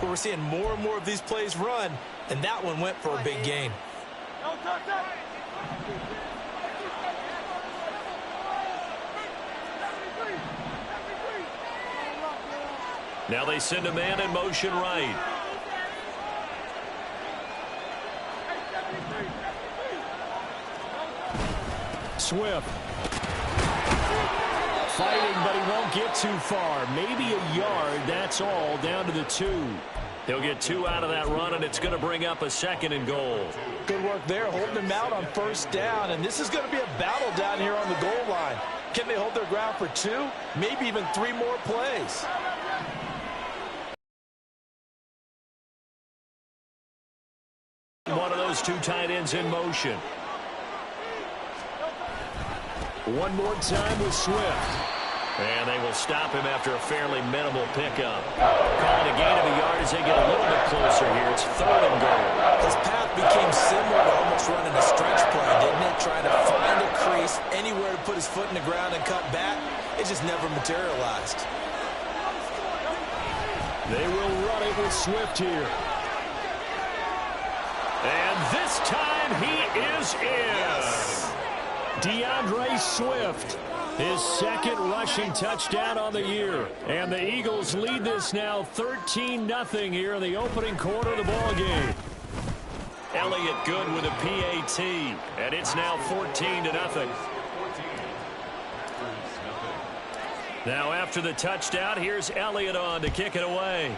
but we're seeing more and more of these plays run, and that one went for a big gain. Now they send a man in motion right. Swift. Fighting, but he won't get too far. Maybe a yard, that's all, down to the 2. He'll get 2 out of that run, and it's going to bring up a 2nd and goal. Good work there, holding him out on first down, and this is going to be a battle down here on the goal line. Can they hold their ground for 2, maybe even 3 more plays? One of those 2 tight ends in motion. One more time with Swift. And they will stop him after a fairly minimal pickup. Calling a gain of a yard as they get a little bit closer here. It's 3rd and goal. His path became similar to almost running a stretch play, didn't it? Trying to find a crease, anywhere to put his foot in the ground and cut back. It just never materialized. They will run it with Swift here. And this time he is in. Yes. DeAndre Swift, his 2nd rushing touchdown on the year. And the Eagles lead this now 13-0 here in the opening quarter of the ball game. Elliott good with a PAT, and it's now 14-0. Now after the touchdown, here's Elliott on to kick it away.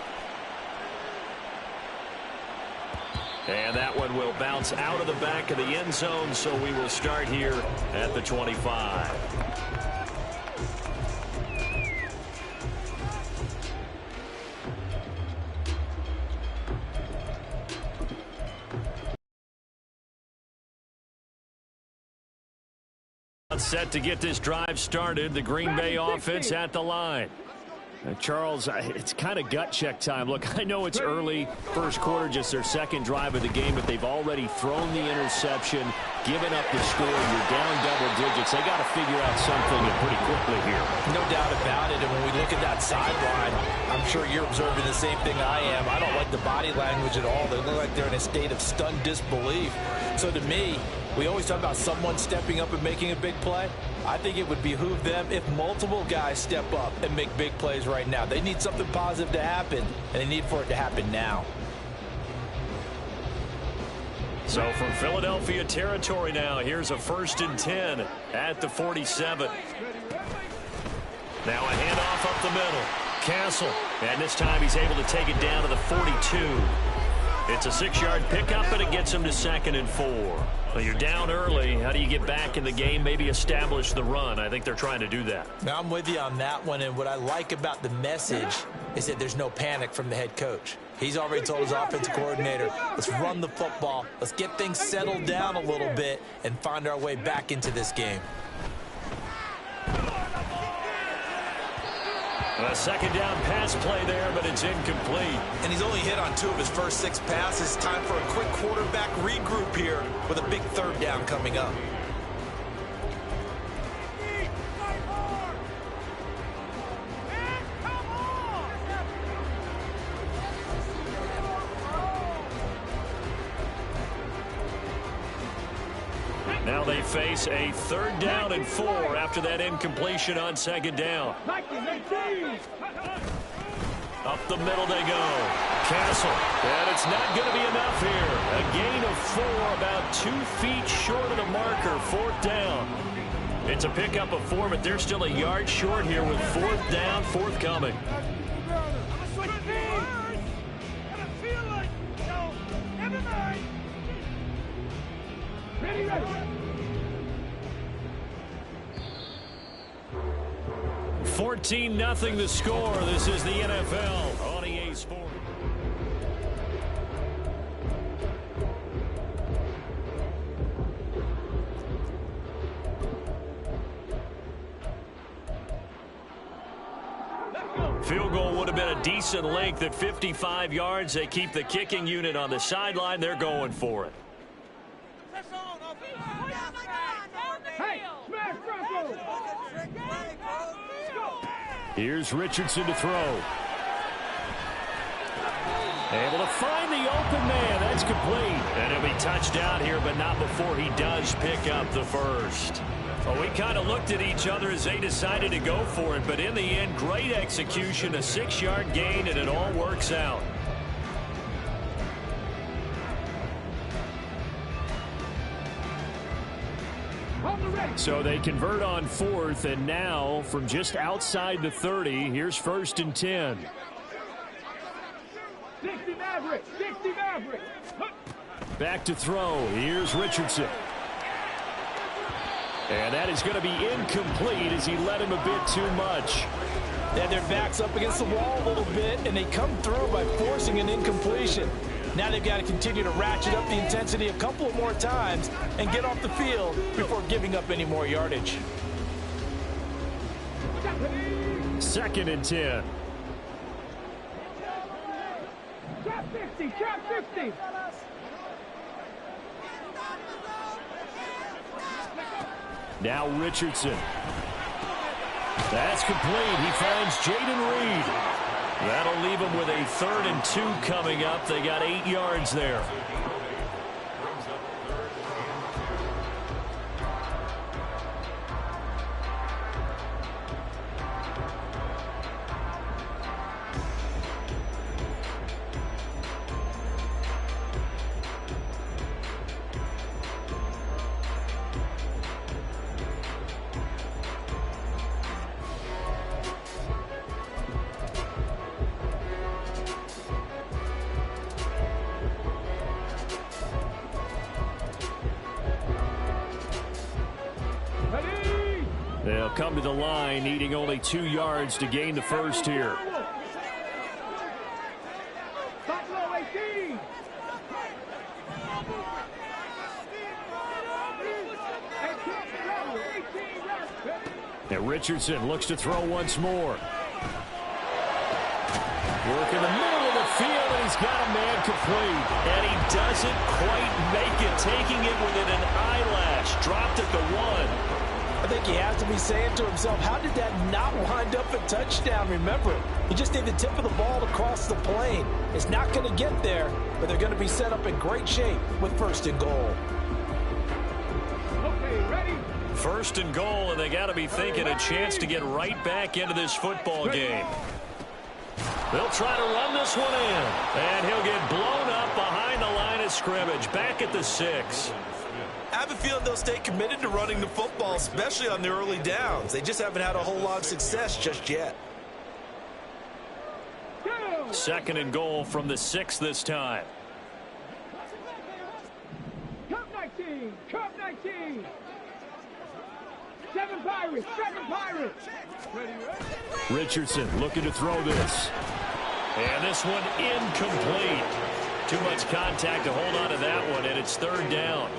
And that one will bounce out of the back of the end zone, so we will start here at the 25. Set to get this drive started. The Green Bay offense at the line. Charles, it's kind of gut check time. Look, I know it's early, first quarter, just their 2nd drive of the game, but they've already thrown the interception, given up the score. You're down double digits. They got to figure out something pretty quickly here. No doubt about it. And when we look at that sideline, I'm sure you're observing the same thing I am. I don't like the body language at all. They look like they're in a state of stunned disbelief. So to me, we always talk about someone stepping up and making a big play. I think it would behoove them if multiple guys step up and make big plays right now. They need something positive to happen, and they need for it to happen now. So from Philadelphia territory now, here's a 1st and 10 at the 47. Now a handoff up the middle. Castle, and this time he's able to take it down to the 42. It's a 6-yard pickup, and it gets him to 2nd and 4. Well, you're down early. How do you get back in the game, maybe establish the run? I think they're trying to do that. Now, I'm with you on that one, and what I like about the message is that there's no panic from the head coach. He's already told his offensive coordinator, let's run the football, let's get things settled down a little bit and find our way back into this game. A 2nd down pass play there, but it's incomplete. And he's only hit on 2 of his first 6 passes. Time for a quick quarterback regroup here with a big 3rd down coming up. Now they face a 3rd down and 4 after that incompletion on 2nd down. Up the middle they go. Castle, and it's not going to be enough here. A gain of 4, about 2 feet short of the marker, 4th down. It's a pickup of 4, but they're still a yard short here with 4th down, forthcoming. Ready. 14-0 the score. This is the NFL on EA Sports. Field goal would have been a decent length at 55 yards. They keep the kicking unit on the sideline. They're going for it. Here's Richardson to throw. Able to find the open man. That's complete. And he'll be touchdown here, but not before he does pick up the first. Well, we kind of looked at each other as they decided to go for it, but in the end, great execution, a 6-yard gain, and it all works out. So they convert on 4th, and now from just outside the 30, here's 1st and 10. 60 Maverick, 60 Maverick. Back to throw. Here's Richardson. And that is going to be incomplete as he led him a bit too much. They had their backs up against the wall a little bit, and they come through by forcing an incompletion. Now they've got to continue to ratchet up the intensity a couple more times and get off the field before giving up any more yardage. 2nd and 10. Trap 50, trap 50. Now Richardson. That's complete. He finds Jaden Reed. That'll leave him with a 3rd and 2 coming up. They got 8 yards there. They'll come to the line, needing only 2 yards to gain the first here. And Richardson looks to throw once more. Work in the middle of the field, and he's got a man complete. And he doesn't quite make it, taking it within an eyelash. Dropped at the 1. I think he has to be saying to himself, how did that not wind up a touchdown? Remember, he just need the tip of the ball to cross the plane. It's not going to get there, but they're going to be set up in great shape with 1st and goal. Okay, ready? 1st and goal, and they got to be thinking a chance to get right back into this football game. They'll try to run this one in, and he'll get blown up behind the line of scrimmage, back at the 6. I have a feeling they'll stay committed to running the football, especially on the early downs. They just haven't had a whole lot of success just yet. 2nd and goal from the 6 this time. Cup 19, Cup 19. 7 Pirates, 7 Pirates. Ready? Richardson looking to throw this. And this one incomplete. Too much contact to hold on to that one, and it's 3rd down.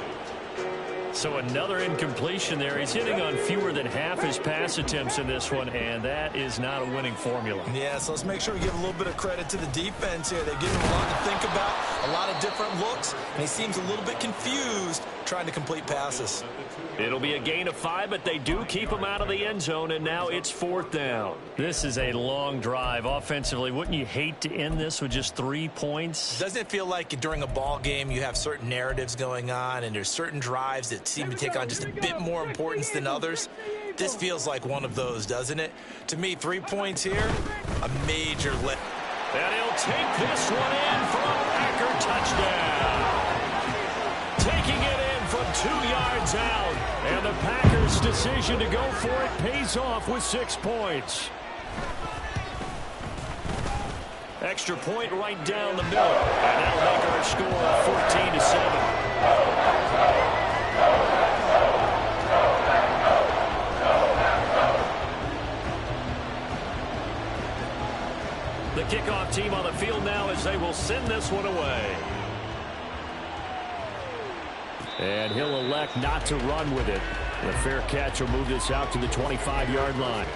So another incompletion there. He's hitting on fewer than half his pass attempts in this one, and that is not a winning formula. Yeah, so let's make sure we give a little bit of credit to the defense here. They give him a lot to think about, a lot of different looks, and he seems a little bit confused trying to complete passes. It'll be a gain of 5, but they do keep him out of the end zone, and now it's 4th down. This is a long drive offensively. Wouldn't you hate to end this with just 3 points? Doesn't it feel like during a ball game you have certain narratives going on, and there's certain drives that seem to take on just a bit more importance than others? This feels like one of those, doesn't it? To me, 3 points here, a major lift. And he'll take this one in for a Packer touchdown. Taking it in from 2 yards out. And the Packers' decision to go for it pays off with 6 points. Extra point right down the middle. And that'll make our score 14-7. The kickoff team on the field now as they will send this one away. And he'll elect not to run with it. The fair catch will move this out to the 25-yard line.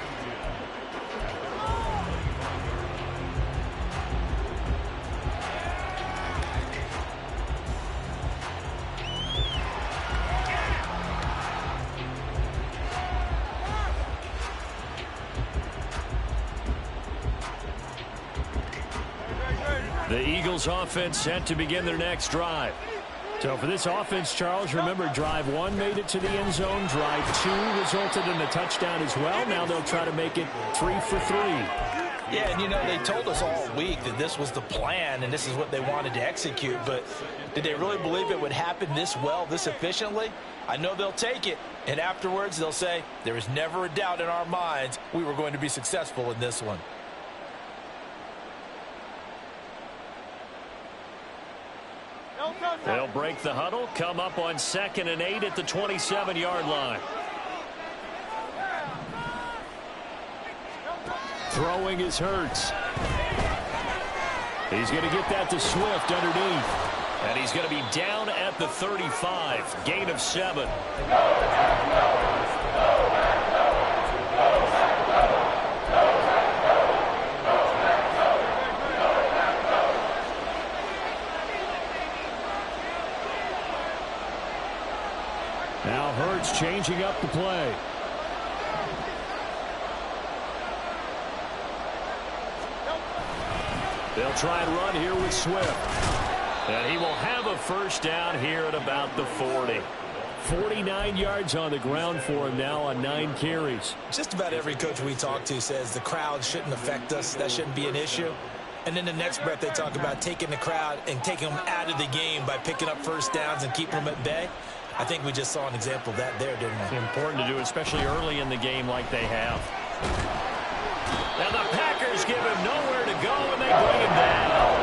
The Eagles offense set to begin their next drive. So for this offense, Charles, remember drive 1 made it to the end zone. Drive 2 resulted in a touchdown as well. Now they'll try to make it 3 for 3. Yeah, and you know, they told us all week that this was the plan and this is what they wanted to execute, but did they really believe it would happen this well, this efficiently? I know they'll take it, and afterwards they'll say, there was never a doubt in our minds we were going to be successful in this one. They'll break the huddle, come up on 2nd and 8 at the 27-yard line. Throwing is Hurts. He's going to get that to Swift underneath. And he's going to be down at the 35. Gain of 7. Now Hurts changing up the play. They'll try and run here with Swift. And he will have a first down here at about the 40. 49 yards on the ground for him now on 9 carries. Just about every coach we talk to says the crowd shouldn't affect us. That shouldn't be an issue. And then the next breath they talk about taking the crowd and taking them out of the game by picking up first downs and keeping them at bay. I think we just saw an example of that there, didn't we? Important to do, especially early in the game like they have. Now the Packers give him nowhere to go, and they bring him down.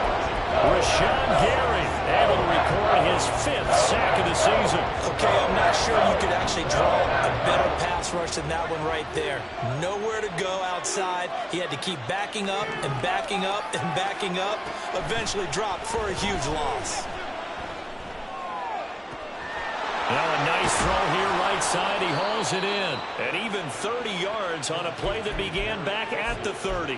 Rashawn Gary able to record his 5th sack of the season. Okay, I'm not sure you could actually draw a better pass rush than that one right there. Nowhere to go outside. He had to keep backing up and backing up and backing up. Eventually dropped for a huge loss. Now a nice throw here right side. He hauls it in. And even 30 yards on a play that began back at the 30.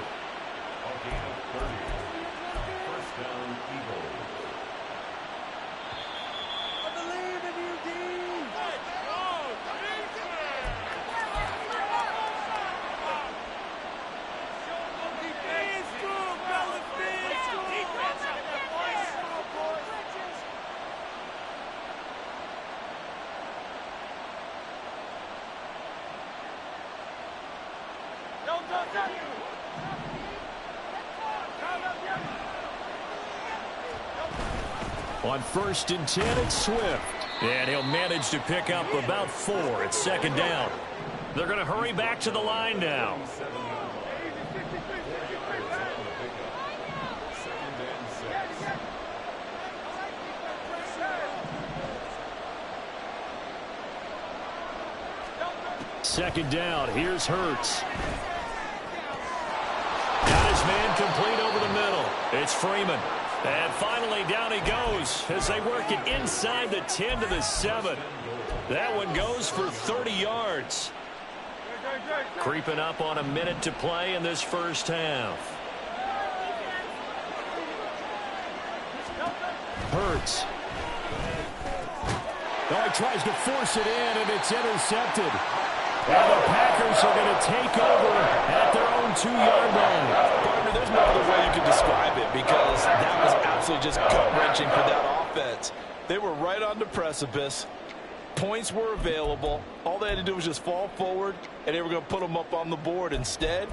On 1st and 10, it's Swift. And he'll manage to pick up about 4. It's 2nd down. They're going to hurry back to the line now. Second down. Here's Hurts. Got his man complete over the middle. It's Freeman. And finally down he goes as they work it inside the 10 to the 7. That one goes for 30 yards. Creeping up on a minute to play in this first half. Hurts. Oh, he tries to force it in, and it's intercepted. And the Packers are going to take over at their own 2-yard line. Partner, there's no other way you could describe it because that was absolutely just gut-wrenching for that offense. They were right on the precipice. Points were available. All they had to do was just fall forward, and they were going to put them up on the board. Instead,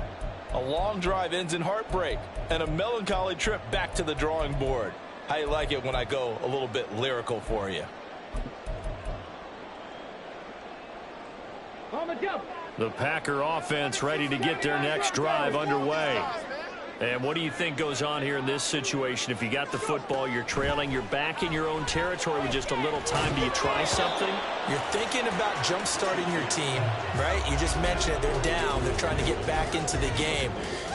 a long drive ends in heartbreak and a melancholy trip back to the drawing board. How you like it when I go a little bit lyrical for you? The Packer offense ready to get their next drive underway. And what do you think goes on here in this situation? If you got the football, you're trailing, you're back in your own territory with just a little time. Do you try something? You're thinking about jump-starting your team, right? You just mentioned it. They're down. They're trying to get back into the game.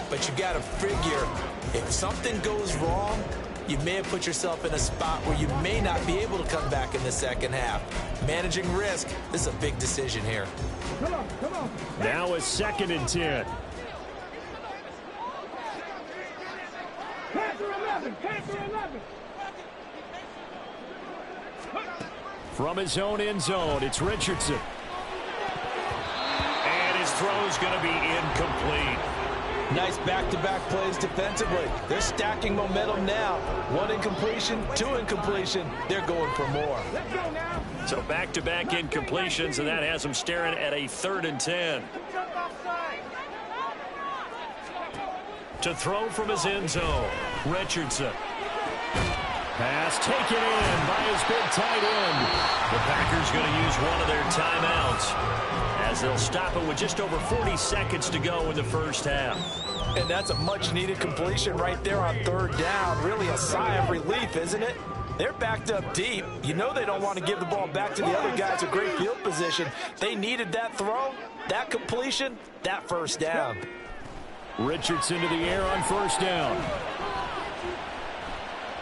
But you got to figure if something goes wrong, you may have put yourself in a spot where you may not be able to come back in the second half. Managing risk, this is a big decision here. Come on, come on. Now it's 2nd and 10. Panther 11, Panther 11. From his own end zone, it's Richardson. And his throw is going to be incomplete. Nice back-to-back plays defensively. They're stacking momentum now. 1 incompletion, 2 incompletion. They're going for more. Let's go now. So back-to-back incompletions, and that has them staring at a 3rd and 10. To throw from his end zone, Richardson. Pass taken in by his big tight end. The Packers going to use one of their timeouts as they'll stop it with just over 40 seconds to go in the first half. And that's a much-needed completion right there on 3rd down. Really a sigh of relief, isn't it? They're backed up deep. You know they don't want to give the ball back to the other guys with great field position. They needed that throw, that completion, that 1st down. Richardson to the air on 1st down.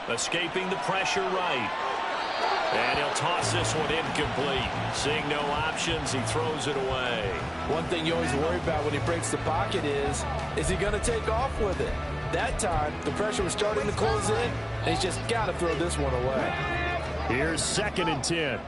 Escaping the pressure right. And he'll toss this one incomplete. Seeing no options, he throws it away. One thing you always worry about when he breaks the pocket is he going to take off with it? That time, the pressure was starting to close in, and he's just got to throw this one away. Here's 2nd and 10.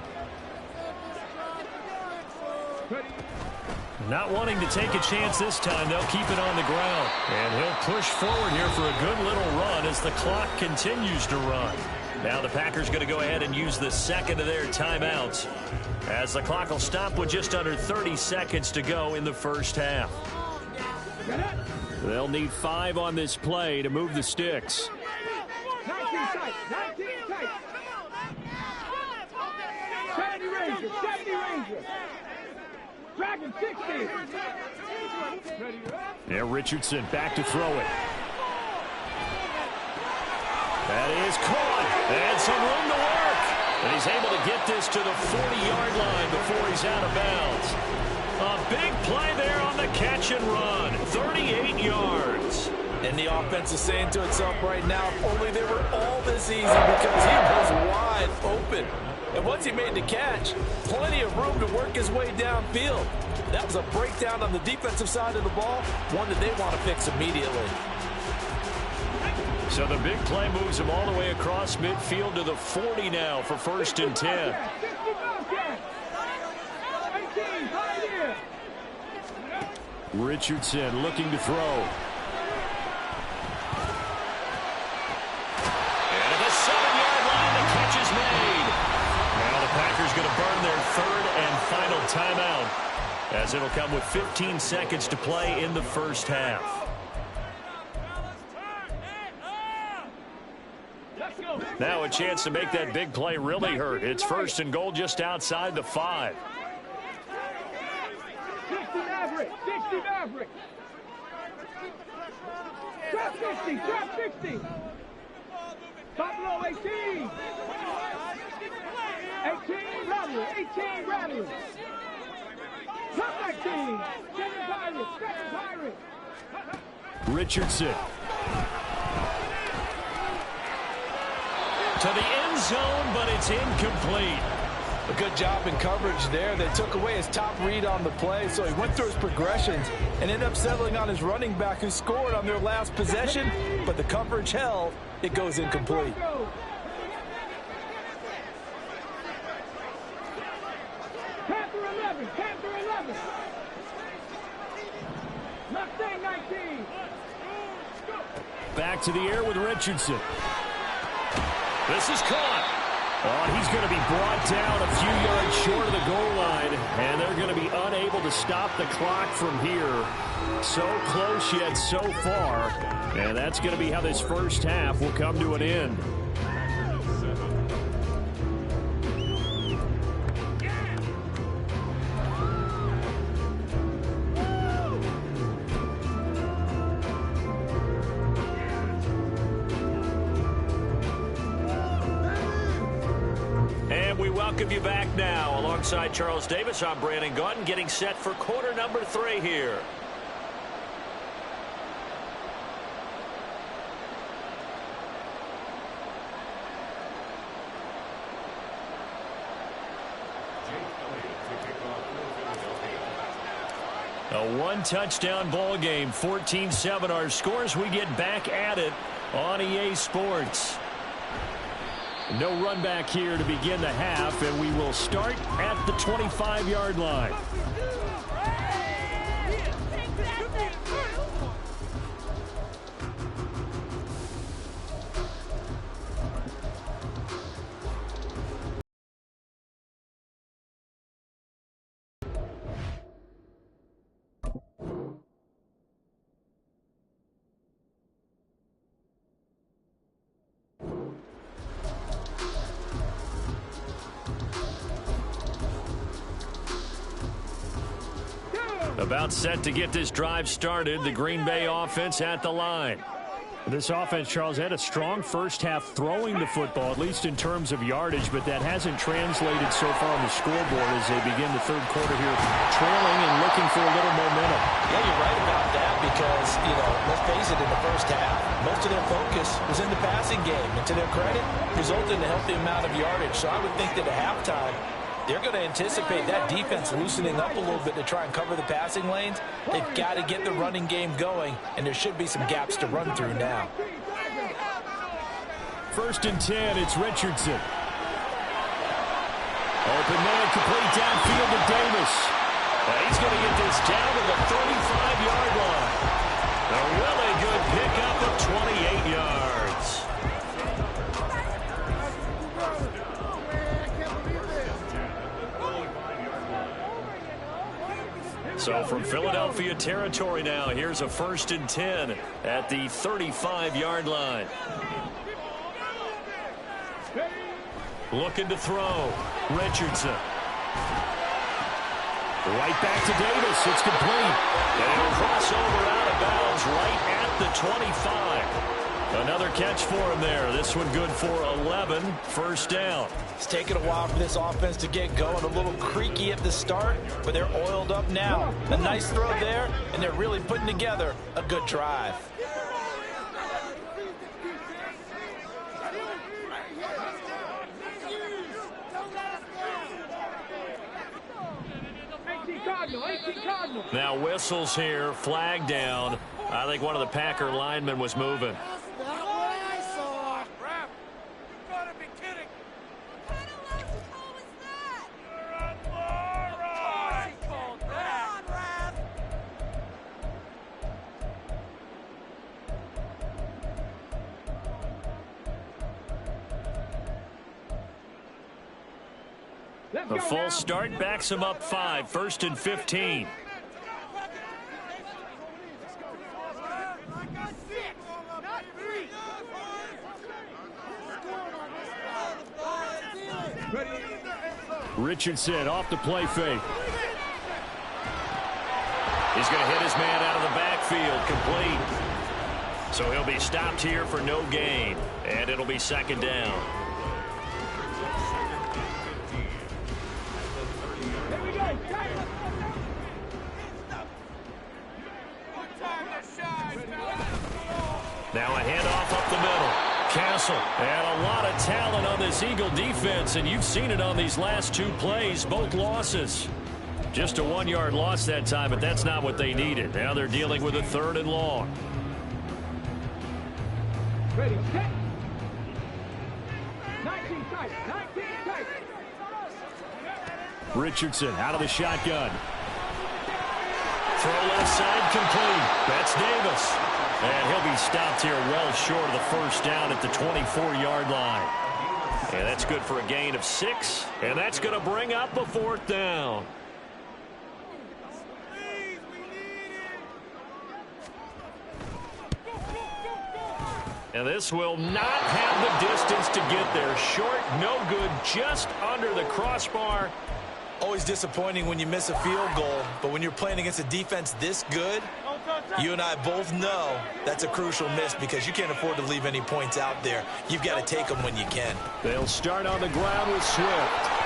Not wanting to take a chance this time, they'll keep it on the ground. And he'll push forward here for a good little run as the clock continues to run. Now the Packers going to go ahead and use the 2nd of their timeouts as the clock will stop with just under 30 seconds to go in the first half. They'll need 5 on this play to move the sticks. 19 tight. 19 tight. 70 Ranger. 70 Ranger. Dragon 60. Yeah, Richardson back to throw it. That is caught. And some room to work. And he's able to get this to the 40-yard line before he's out of bounds. A big play there on the catch and run. 38 yards. And the offense is saying to itself right now, if only they were all this easy, because he was wide open. And once he made the catch, plenty of room to work his way downfield. That was a breakdown on the defensive side of the ball, one that they want to fix immediately. So the big play moves him all the way across midfield to the 40 now for 1st and 10. Richardson looking to throw. And at the 7-yard line, the catch is made. Now the Packers going to burn their 3rd and final timeout as it'll come with 15 seconds to play in the first half. Now a chance to make that big play really hurt. It's 1st and goal just outside the 5. 60 Maverick. 60 Maverick. Trap 60. Trap 60. Top low 18. 18 Rattler. 18 Rattler. Top 19. 7 Pirate. 7 Pirate. Richardson. To the end zone, but it's incomplete. A good job in coverage there. They took away his top read on the play, so he went through his progressions and ended up settling on his running back who scored on their last possession, but the coverage held. It goes incomplete. Panther 11. Panther 11. Mustang 19. Back to the air with Richardson. This is caught. Oh, he's going to be brought down a few yards short of the goal line, and they're going to be unable to stop the clock from here. So close yet so far, and that's going to be how this first half will come to an end. Welcome you back now. Alongside Charles Davis, I'm Brandon Gaudin, getting set for quarter number 3 here. A one-touchdown ball game, 14-7 our scores. We get back at it on EA Sports. No run back here to begin the half, and we will start at the 25-yard line. About set to get this drive started. The Green Bay offense at the line. This offense, Charles, had a strong first half throwing the football, at least in terms of yardage, but that hasn't translated so far on the scoreboard as they begin the third quarter here, trailing and looking for a little momentum. Yeah, you're right about that because, let's face it, in the first half, most of their focus was in the passing game. And to their credit, resulted in a healthy amount of yardage. So I would think that at halftime, they're going to anticipate that defense loosening up a little bit to try and cover the passing lanes. They've got to get the running game going, and there should be some gaps to run through now. 1st and 10, it's Richardson. Open man, complete downfield to Davis. He's going to get this down to the 35-yard line. A really good pickup of 28 yards. So from Philadelphia territory now, here's a 1st and 10 at the 35-yard line. Looking to throw. Richardson. Right back to Davis. It's complete. And it'll cross over out of bounds right at the 25. Another catch for him there. This one good for 11. 1st down. It's taken a while for this offense to get going. A little creaky at the start, but they're oiled up now. A nice throw there, and they're really putting together a good drive. Now whistles here, flag down. I think one of the Packer linemen was moving. A full start backs him up 5. 1st and 15. Richardson off the play fake. He's going to hit his man out of the backfield, complete. So he'll be stopped here for no gain, and it'll be 2nd down. Now a handoff up the middle. Castle. And a lot of talent on this Eagle defense, and you've seen it on these last 2 plays, both losses. Just a 1-yard loss that time, but that's not what they needed. Now they're dealing with a 3rd and long. Ready, set. 19 tight, 19 tight. Richardson out of the shotgun. Throw left side, complete. That's Davis. And he'll be stopped here well short of the 1st down at the 24-yard line. And that's good for a gain of 6. And that's going to bring up a 4th down. And this will not have the distance to get there. Short, no good, just under the crossbar. Always disappointing when you miss a field goal, but when you're playing against a defense this good, you and I both know that's a crucial miss because you can't afford to leave any points out there. You've got to take them when you can. They'll start on the ground with Swift.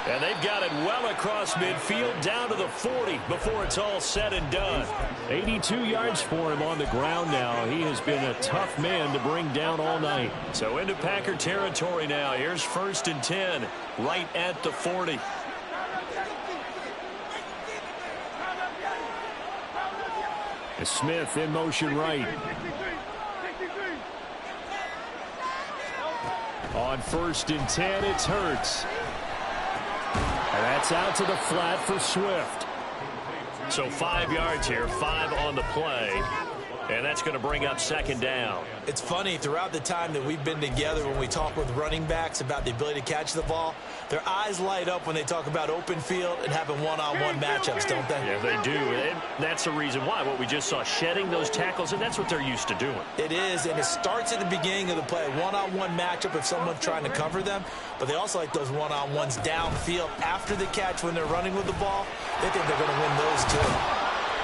And they've got it well across midfield down to the 40 before it's all said and done. 82 yards for him on the ground now. He has been a tough man to bring down all night. So into Packer territory now. Here's 1st and 10 right at the 40. Smith in motion right. On 1st and 10, it's Hurts. And that's out to the flat for Swift. So 5 yards here, 5 on the play. And that's that's going to bring up second down. It's funny, throughout the time that we've been together, when we talk with running backs about the ability to catch the ball, their eyes light up when they talk about open field and having one-on-one matchups, don't they? Yeah, they do. And that's the reason why. What we just saw, shedding those tackles, and that's what they're used to doing. It is, and it starts at the beginning of the play, one-on-one matchup if someone's trying to cover them, but they also like those one-on-ones downfield after the catch when they're running with the ball. They think they're going to win those too.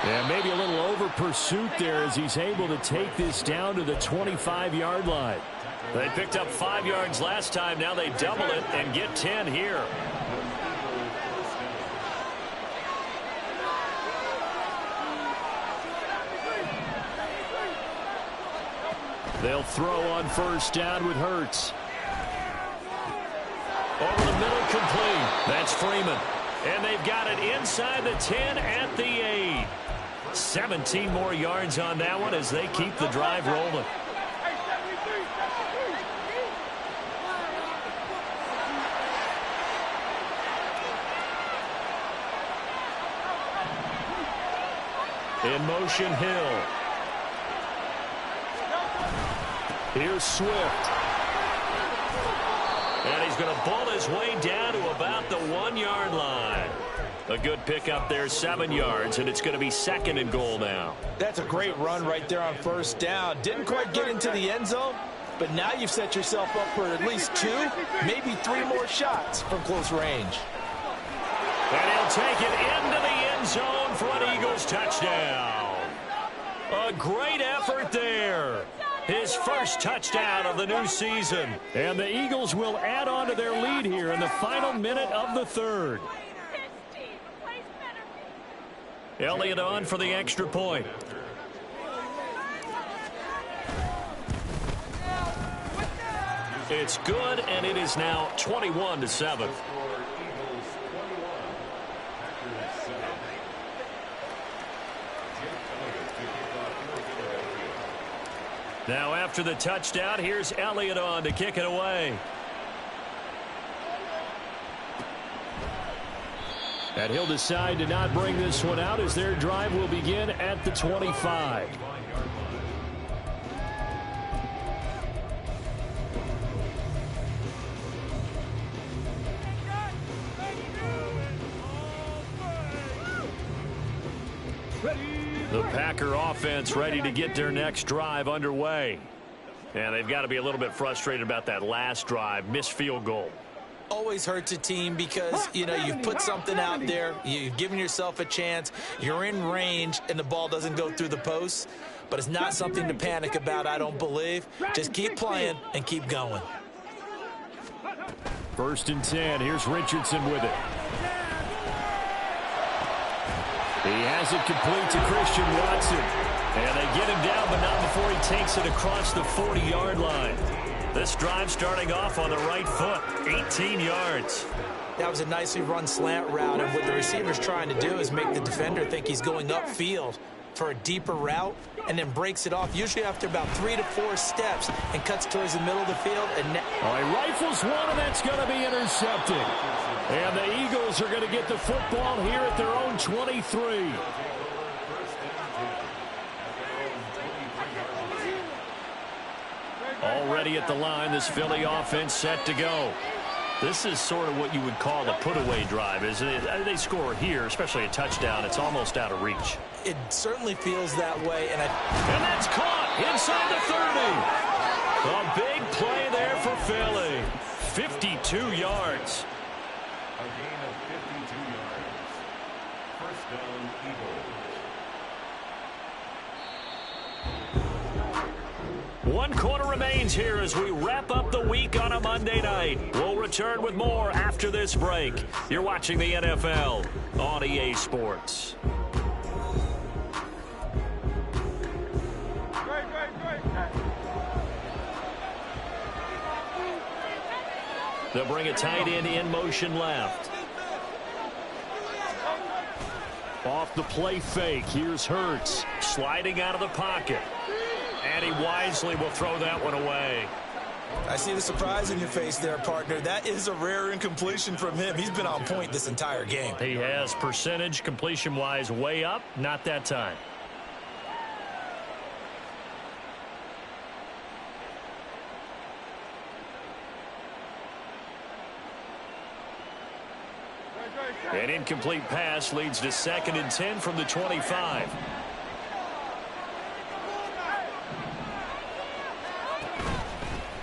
Yeah, maybe a little over pursuit there as he's able to take this down to the 25-yard line. They picked up 5 yards last time. Now they double it and get 10 here. They'll throw on first down with Hurts. Over the middle, complete. That's Freeman. And they've got it inside the 10 at the 8. 17 more yards on that one as they keep the drive rolling. In motion, Hill. Here's Swift. And he's going to bull his way down to about the 1-yard line. A good pickup there, 7 yards, and it's going to be second and goal now. That's a great run right there on first down. Didn't quite get into the end zone, but now you've set yourself up for at least 2, maybe 3 more shots from close range. And he'll take it into the end zone for an Eagles touchdown. A great effort there. His first touchdown of the new season. And the Eagles will add on to their lead here in the final minute of the third. Elliott on for the extra point. It's good, and it is now 21-7. Now after the touchdown, here's Elliott on to kick it away. And he'll decide to not bring this one out as their drive will begin at the 25. The Packer offense ready to get their next drive underway. And they've got to be a little bit frustrated about that last drive, missed field goal. Always hurts a team because, you know, you've put something out there, you've given yourself a chance, you're in range, and the ball doesn't go through the posts. But it's not something to panic about, I don't believe. Just keep playing and keep going. 1st and 10. Here's Richardson with it. He has it complete to Christian Watson. And they get him down, but not before he takes it across the 40-yard line. This drive starting off on the right foot, 18 yards. That was a nicely run slant route, and what the receiver's trying to do is make the defender think he's going upfield for a deeper route, and then breaks it off, usually after about 3 to 4 steps, and cuts towards the middle of the field. And he rifles one, and that's going to be intercepted. And the Eagles are going to get the football here at their own 23. Already at the line, this Philly offense set to go. This is sort of what you would call the put-away drive, isn't it? They score here, especially a touchdown. It's almost out of reach. It certainly feels that way. And that's caught inside the 30. A big play there for Philly. 52 yards. A gain of 52 yards. First down, Eagles. 1 quarter remains here as we wrap up the week on a Monday night. We'll return with more after this break. You're watching the NFL on EA Sports. They'll bring a tight end in motion left. Off the play fake, here's Hurts. Sliding out of the pocket. And he wisely will throw that one away. I see the surprise in your face there, partner. That is a rare incompletion from him. He's been on point this entire game. He has. Percentage completion-wise way up. Not that time. An incomplete pass leads to 2nd and 10 from the 25.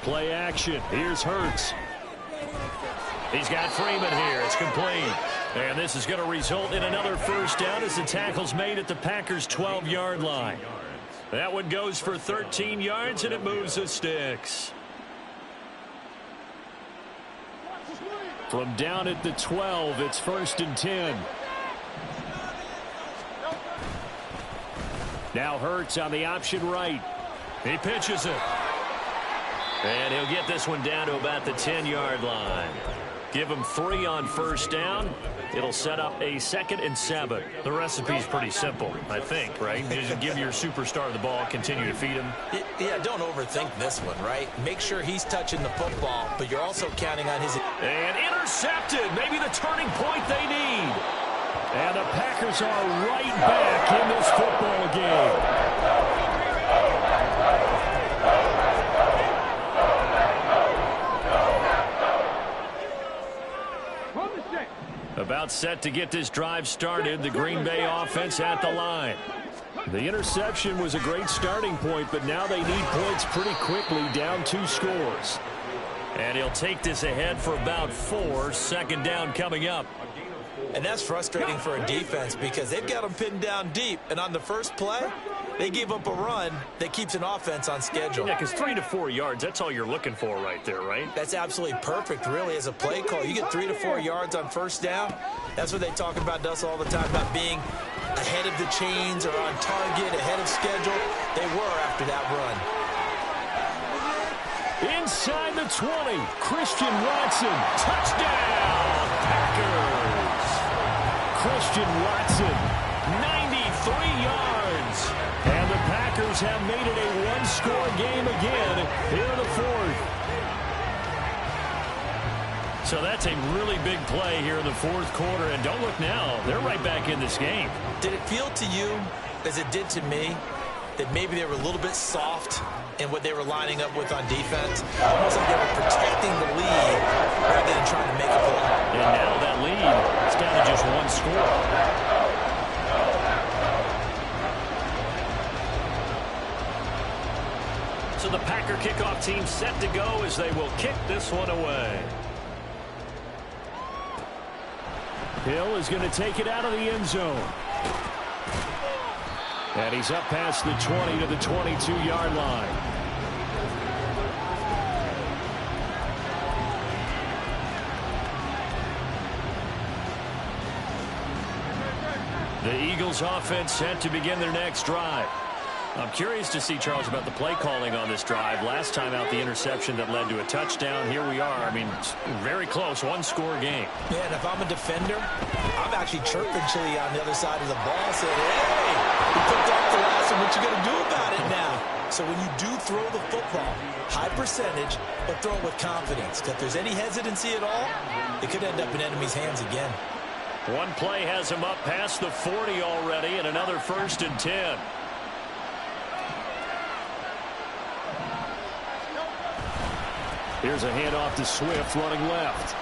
Play action. Here's Hurts. He's got Freeman here. It's complete. And this is going to result in another first down as the tackle's made at the Packers' 12-yard line. That one goes for 13 yards, and it moves the sticks. From down at the 12, it's 1st and 10. Now Hurts on the option right. He pitches it. And he'll get this one down to about the 10-yard line. Give him 3 on first down. It'll set up a 2nd and 7. The recipe's pretty simple, I think, right? You just give your superstar the ball, continue to feed him. Yeah, don't overthink this one, right? Make sure he's touching the football, but you're also counting on his... And intercepted. Maybe the turning point they need. And the Packers are right back in this football game. About set to get this drive started. The Green Bay offense at the line. The interception was a great starting point, but now they need points pretty quickly, down 2 scores. And he'll take this ahead for about 4. 2nd down coming up. And that's frustrating for a defense because they've got them pinned down deep. And on the first play, they gave up a run that keeps an offense on schedule. Yeah, because 3 to 4 yards, that's all you're looking for right there, right? That's absolutely perfect, really, as a play call. You get 3 to 4 yards on first down. That's what they talk about to us all the time, about being ahead of the chains or on target, ahead of schedule. They were after that run. Inside the 20, Christian Watson, touchdown, Packers. Christian Watson, 93 yards. And the Packers have made it a 1-score game again here in the 4th. So that's a really big play here in the 4th quarter. And don't look now, they're right back in this game. Did it feel to you, as it did to me, that maybe they were a little bit soft in what they were lining up with on defense? Almost like they were protecting the lead rather than trying to make a play. And now that lead is down to just 1 score. So the Packer kickoff team set to go as they will kick this one away. Hill is going to take it out of the end zone. And he's up past the 20 to the 22-yard line. The Eagles offense set to begin their next drive. I'm curious to see, Charles, about the play calling on this drive. Last time out, the interception that led to a touchdown. Here we are. I mean, it's very close, 1-score game. Yeah, and if I'm a defender, I'm actually chirping Chili on the other side of the ball, saying, hey, you picked off the last one. What you going to do about it now? So when you do throw the football, high percentage, but throw it with confidence. If there's any hesitancy at all, it could end up in enemy's hands again. One play has him up past the 40 already, and another 1st and 10. Here's a handoff to Swift running left.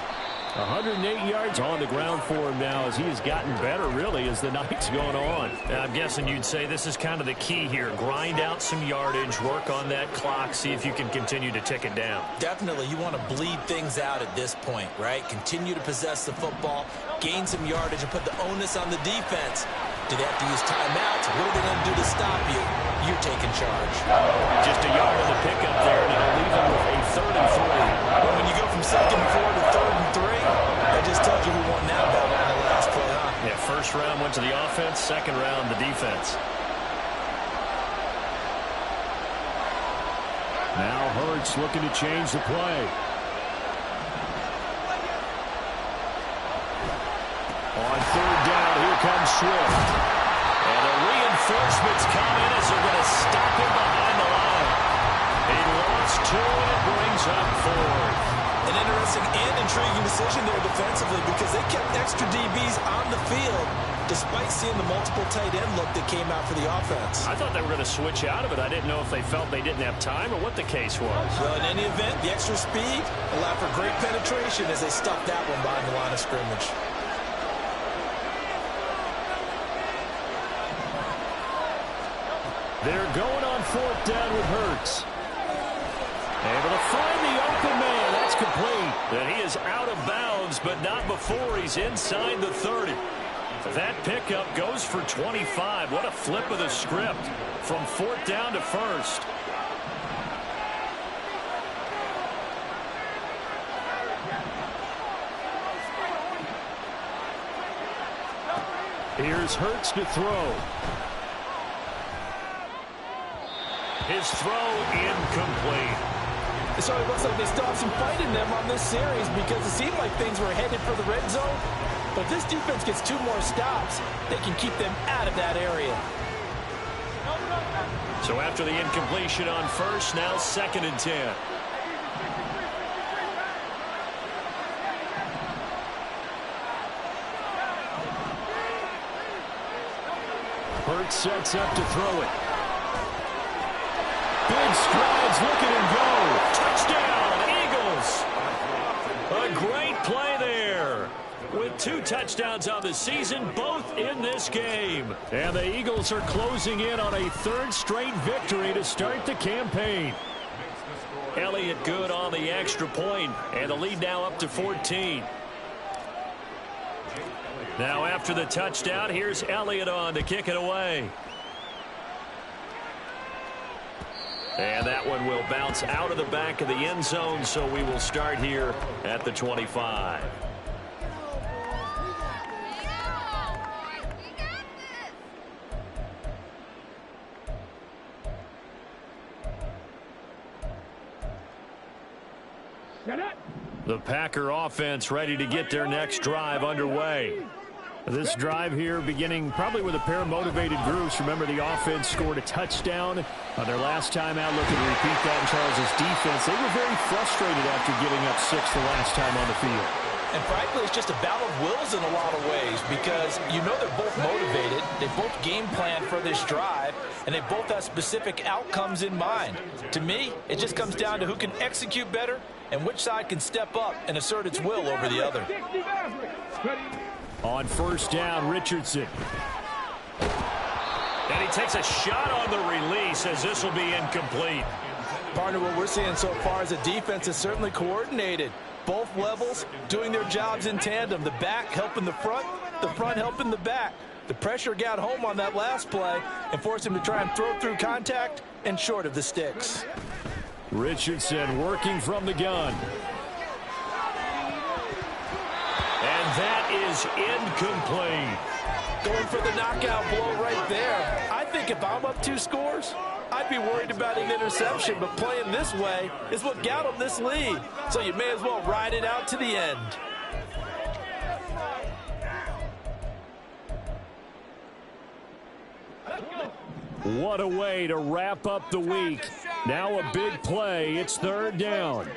108 yards on the ground for him now as he has gotten better, really, as the night's going on. I'm guessing you'd say this is kind of the key here. Grind out some yardage, work on that clock, see if you can continue to tick it down. Definitely. You want to bleed things out at this point, right? Continue to possess the football, gain some yardage, and put the onus on the defense. Do they have to use timeouts? What are they going to do to stop you? You're taking charge. Just a yard on the pickup there, and it'll leave them with a 3rd and 3. Well, when you go from 2nd and 4 to 3rd and 3, that just tells you who won that battle on the last play, huh? Yeah, 1st round went to the offense, 2nd round the defense. Now Hurts looking to change the play. On 3rd down, here comes Swift. And the reinforcements come in as they're going to stop him behind the line. He lost 2 and it brings up 4th. An interesting and intriguing decision there defensively because they kept extra DBs on the field despite seeing the multiple tight end look that came out for the offense. I thought they were going to switch out of it. I didn't know if they felt they didn't have time or what the case was. Well, in any event, the extra speed allowed for great penetration as they stuffed that one behind the line of scrimmage. They're going on 4th down with Hurts. Able to find the open man. That's complete. And he is out of bounds, but not before he's inside the 30. That pickup goes for 25. What a flip of the script from 4th down to 1st. Here's Hurts to throw. His throw incomplete. So it looks like they still have some fight in them on this series because it seemed like things were headed for the red zone. But if this defense gets 2 more stops, they can keep them out of that area. So after the incompletion on 1st, now 2nd and 10. Hurts sets up to throw it. Big strides, look at him go. Touchdown, Eagles. A great play there. With 2 touchdowns on the season, both in this game. And the Eagles are closing in on a 3rd straight victory to start the campaign. Elliott good on the extra point, and the lead now up to 14. Now after the touchdown, here's Elliott on to kick it away. And that one will bounce out of the back of the end zone, so we will start here at the 25. The Packer offense ready to get their next drive underway. This drive here beginning probably with a pair of motivated groups. Remember, the offense scored a touchdown on their last time out. Looking to repeat that in Charles's defense. They were very frustrated after giving up 6 the last time on the field. And frankly, it's just a battle of wills in a lot of ways because you know they're both motivated. They both game plan for this drive, and they both have specific outcomes in mind. To me, it just comes down to who can execute better and which side can step up and assert its will over the other. On 1st down, Richardson. And he takes a shot on the release as this will be incomplete. Partner, what we're seeing so far is a defense is certainly coordinated. Both levels doing their jobs in tandem. The back helping the front helping the back. The pressure got home on that last play and forced him to try and throw through contact and short of the sticks. Richardson working from the gun. And that is incomplete. Going for the knockout blow right there. I think if I'm up 2 scores, I'd be worried about an interception, but playing this way is what got them this lead. So you may as well ride it out to the end. What a way to wrap up the week. Now a big play. It's 3rd down.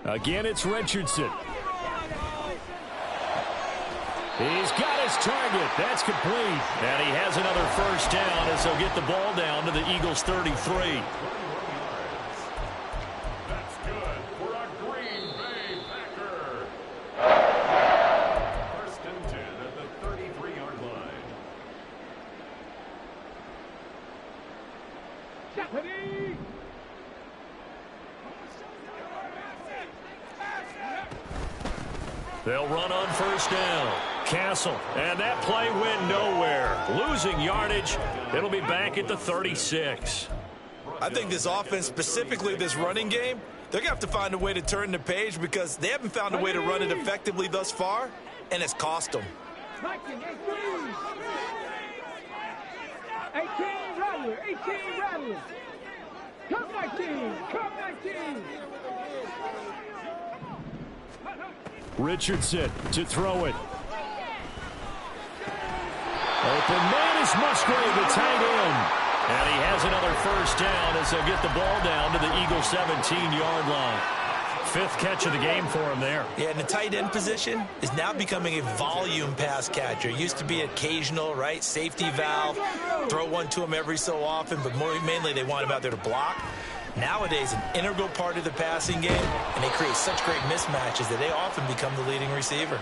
Again, it's Richardson. He's got his target. That's complete. And he has another 1st down as they'll get the ball down to the Eagles' 33. That's good for a Green Bay Packer. 1st and 10 at the 33-yard line. They'll run on 1st down. Castle, and that play went nowhere. Losing yardage. It'll be back at the 36. I think this offense, specifically this running game, they're going to have to find a way to turn the page because they haven't found a way to run it effectively thus far, and it's cost them. 18 Rattler. Come back team. Richardson to throw it. Open man is Musgrave, the tight end. And he has another 1st down as they'll get the ball down to the Eagles' 17-yard line. 5th catch of the game for him there. Yeah, and the tight end position is now becoming a volume pass catcher. Used to be occasional, right? Safety valve. Throw one to him every so often, but mainly they want him out there to block. Nowadays, an integral part of the passing game, and they create such great mismatches that they often become the leading receiver.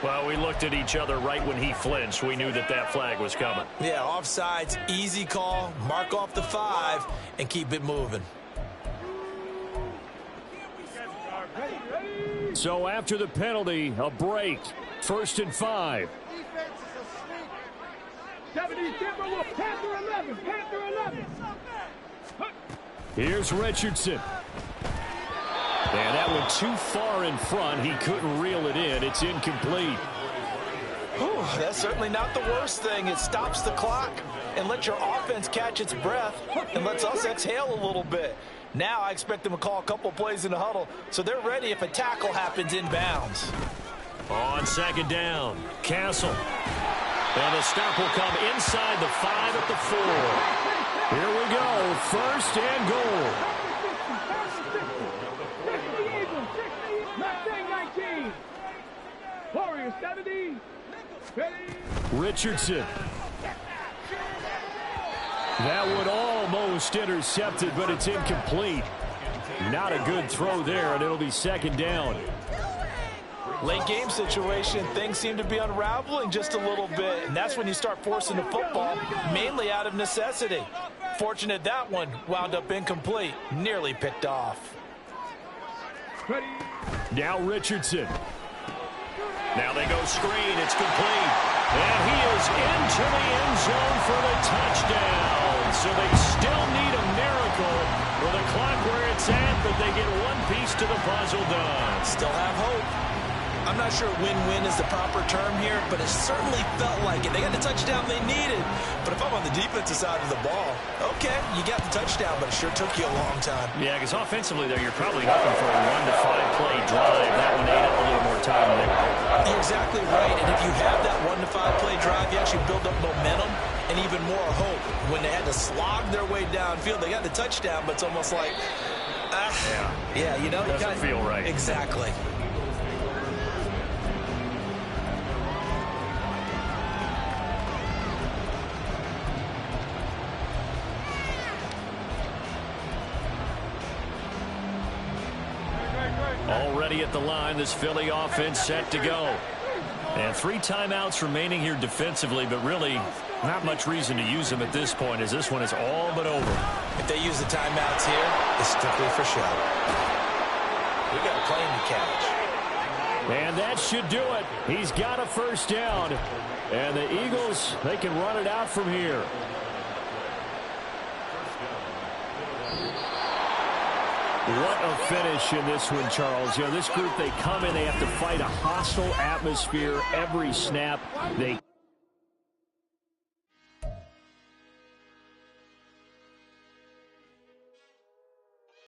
Well, we looked at each other right when he flinched. We knew that that flag was coming. Yeah, offsides, easy call. Mark off the 5 and keep it moving. So after the penalty, a break. 1st and 5. 70 Timberwolves, Panther 11, Panther 11. Here's Richardson. And that went too far in front. He couldn't reel it in. It's incomplete. Whew, that's certainly not the worst thing. It stops the clock and lets your offense catch its breath and lets us exhale a little bit. Now I expect them to call a couple plays in the huddle so they're ready if a tackle happens inbounds. On 2nd down, Castle. And the stop will come inside the 5 at the 4. Here we go, 1st and goal. 19. Warriors 70. Richardson. That one almost intercepted, but it's incomplete. Not a good throw there, and it'll be 2nd down. Late game situation, things seem to be unraveling just a little bit, and that's when you start forcing the football, mainly out of necessity. Fortunate that one wound up incomplete, nearly picked off. Now Richardson. Now they go screen, it's complete. And he is into the end zone for the touchdown. So they still need a miracle with the clock where it's at, but they get one piece to the puzzle done. Still have hope. I'm not sure win-win is the proper term here, but it certainly felt like it. They got the touchdown they needed. But if I'm on the defensive side of the ball, okay, you got the touchdown, but it sure took you a long time. Yeah, because offensively there, you're probably hoping for a 1 to 5 play drive. That one ate up a little more time there. You're exactly right. And if you have that 1 to 5 play drive, you actually build up momentum and even more hope. When they had to slog their way downfield, they got the touchdown, but it's almost like, yeah, you know, doesn't feel right. Exactly. Already at the line, this Philly offense set to go. And 3 timeouts remaining here defensively, but really not much reason to use them at this point, as this one is all but over. If they use the timeouts here, it's strictly for show. We got a plane to catch. And that should do it. He's got a 1st down. And the Eagles, they can run it out from here. What a finish in this one, Charles. You know, this group, they come in, they have to fight a hostile atmosphere every snap. They